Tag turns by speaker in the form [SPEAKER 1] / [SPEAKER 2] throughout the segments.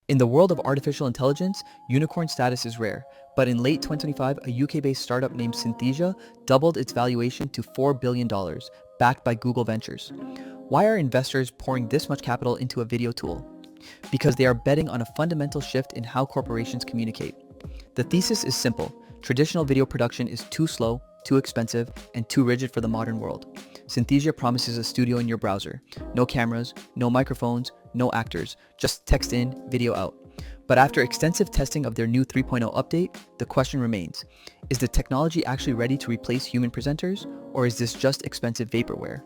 [SPEAKER 1] In the world of artificial intelligence, unicorn status is rare, but in late 2025, a UK-based startup named Synthesia doubled its valuation to $4 billion, backed by Google Ventures. Why are investors pouring this much capital into a video tool? Because they are betting on a fundamental shift in how corporations communicate. The thesis is simple. Traditional video production is too slow, too expensive, and too rigid for the modern world. Synthesia promises a studio in your browser. No cameras, no microphones, no actors, just text in, video out. But after extensive testing of their new 3.0 update, the question remains, is the technology actually ready to replace human presenters, or is this just expensive vaporware?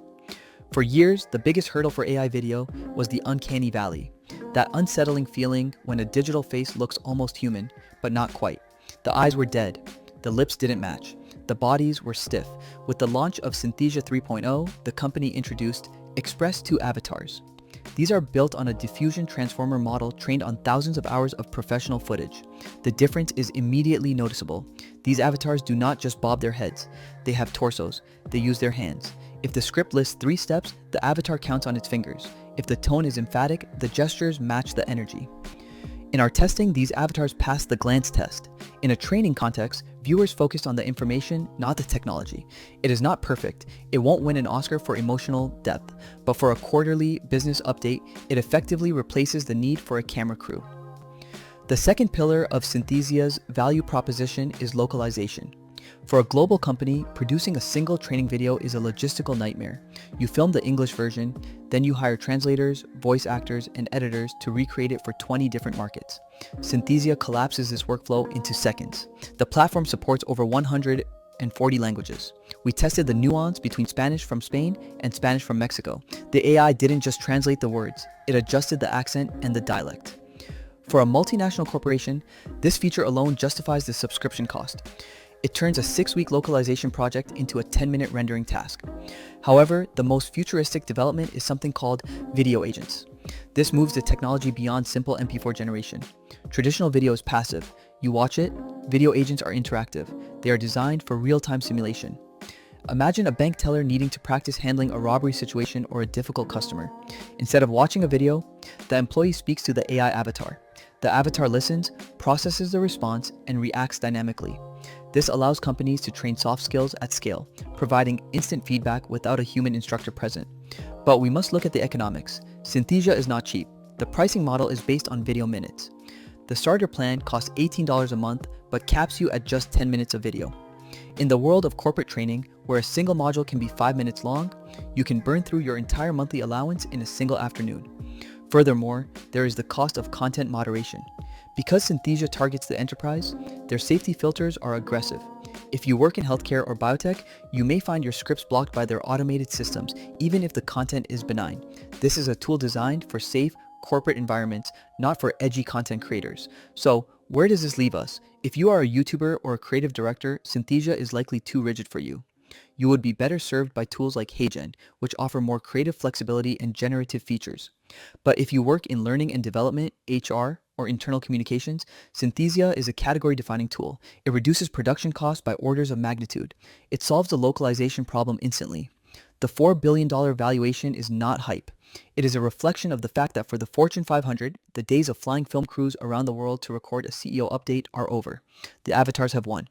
[SPEAKER 1] For years, the biggest hurdle for AI video was the uncanny valley, that unsettling feeling when a digital face looks almost human, but not quite. The eyes were dead, the lips didn't match, the bodies were stiff. With the launch of Synthesia 3.0, the company introduced Express 2 avatars. These are built on a diffusion transformer model trained on thousands of hours of professional footage. The difference is immediately noticeable. These avatars do not just bob their heads, they have torsos, they use their hands. If the script lists 3 steps, the avatar counts on its fingers. If the tone is emphatic, the gestures match the energy. In our testing, these avatars passed the glance test. In a training context, viewers focused on the information, not the technology. It is not perfect. It won't win an Oscar for emotional depth, but for a quarterly business update, it effectively replaces the need for a camera crew. The second pillar of Synthesia's value proposition is localization. For a global company, producing a single training video is a logistical nightmare. You film the English version, then you hire translators, voice actors, and editors to recreate it for 20 different markets. Synthesia collapses this workflow into seconds. The platform supports over 140 languages. We tested the nuance between Spanish from Spain and Spanish from Mexico. The AI didn't just translate the words, it adjusted the accent and the dialect. For a multinational corporation, this feature alone justifies the subscription cost. It turns a 6-week localization project into a 10-minute rendering task. However, the most futuristic development is something called video agents. This moves the technology beyond simple MP4 generation. Traditional video is passive. You watch it, video agents are interactive. They are designed for real-time simulation. Imagine a bank teller needing to practice handling a robbery situation or a difficult customer. Instead of watching a video, the employee speaks to the AI avatar. The avatar listens, processes the response, and reacts dynamically. This allows companies to train soft skills at scale, providing instant feedback without a human instructor present. But we must look at the economics. Synthesia is not cheap. The pricing model is based on video minutes. The starter plan costs $18 a month, but caps you at just 10 minutes of video. In the world of corporate training, where a single module can be 5 minutes long, you can burn through your entire monthly allowance in a single afternoon. Furthermore, there is the cost of content moderation. Because Synthesia targets the enterprise, their safety filters are aggressive. If you work in healthcare or biotech, you may find your scripts blocked by their automated systems, even if the content is benign. This is a tool designed for safe, corporate environments, not for edgy content creators. So, where does this leave us? If you are a YouTuber or a creative director, Synthesia is likely too rigid for you. You would be better served by tools like HeyGen, which offer more creative flexibility and generative features. But if you work in learning and development, HR, or internal communications, Synthesia is a category-defining tool. It reduces production costs by orders of magnitude. It solves the localization problem instantly. The $4 billion valuation is not hype. It is a reflection of the fact that for the Fortune 500, the days of flying film crews around the world to record a CEO update are over. The avatars have won.